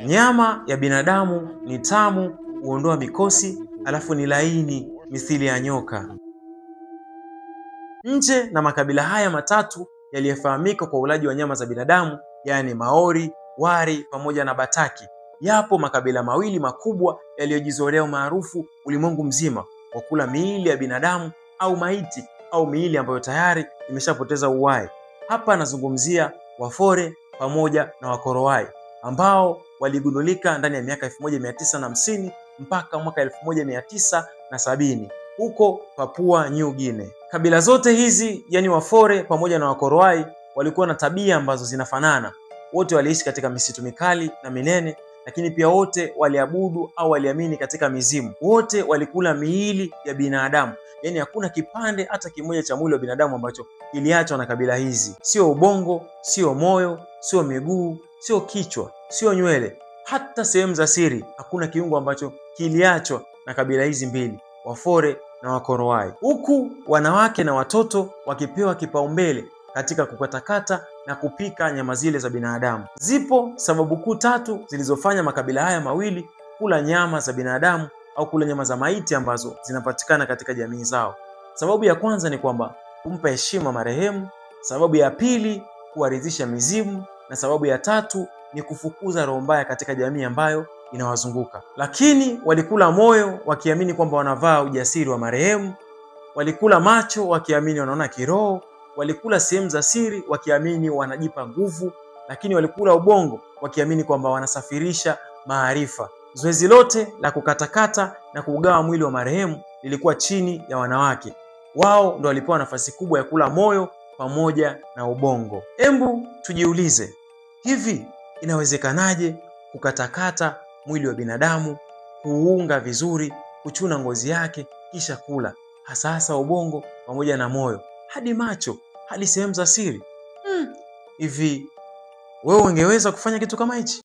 Nyama ya binadamu ni tamu, huondoa mikosi, alafu ni laini mithili ya nyoka. Nje na makabila haya matatu yaliyofahamika kwa ulaji wa nyama za binadamu, yani Maori, Wari pamoja na Bataki, yapo makabila mawili makubwa yaliyojizolea maarufu ulimwengu mzima kwa kula miili ya binadamu au maiti au miili ambayo tayari imeshapoteza uhai. Hapa nazungumzia Wafore pamoja na Wakorowai ambao waligundulika ndani ya miaka 1950 mpaka mwaka 1970 huko Papua New Guinea. Kabila zote hizi, yani Wafore pamoja na Wakorowai, walikuwa na tabia ambazo zinafanana. Wote waliishi katika misitu mikali na minene, lakini pia wote waliabudu au waliamini katika mizimu. Wote walikula miili ya binadamu, yani hakuna kipande hata kimoja cha mwili wa binadamu ambacho kiliachwa na kabila hizi. Sio ubongo, sio moyo, sio miguu, sio kichwa, sio nywele, hata sehemu za siri. Hakuna kiungo ambacho kiliachwa na kabila hizi mbili, Wafore na Wakorowai, huku wanawake na watoto wakipewa kipaumbele katika kukatakata na kupika nyama zile za binadamu. Zipo sababu kuu tatu zilizofanya makabila haya mawili kula nyama za binadamu au kula nyama za maiti ambazo zinapatikana katika jamii zao. Sababu ya kwanza ni kwamba kumpa heshima marehemu, sababu ya pili kuwaridhisha mizimu, na sababu ya tatu ni kufukuza roho mbaya katika jamii ambayo inawazunguka. Lakini walikula moyo wakiamini kwamba wanavaa ujasiri wa marehemu, walikula macho wakiamini wanaona kiroho, walikula sehemu za siri wakiamini wanajipa nguvu, lakini walikula ubongo wakiamini kwamba wanasafirisha maarifa. Zoezi lote la kukatakata na kugawa mwili wa marehemu lilikuwa chini ya wanawake. Wao ndo walipewa nafasi kubwa ya kula moyo pamoja na ubongo. Embu tujiulize, hivi inawezekanaje kukatakata mwili wa binadamu, kuunga vizuri, kuchuna ngozi yake, kisha kula, hasa ubongo pamoja na moyo, hadi macho, hadi sehemu za siri? Hivi wewe ungeweza kufanya kitu kama hichi?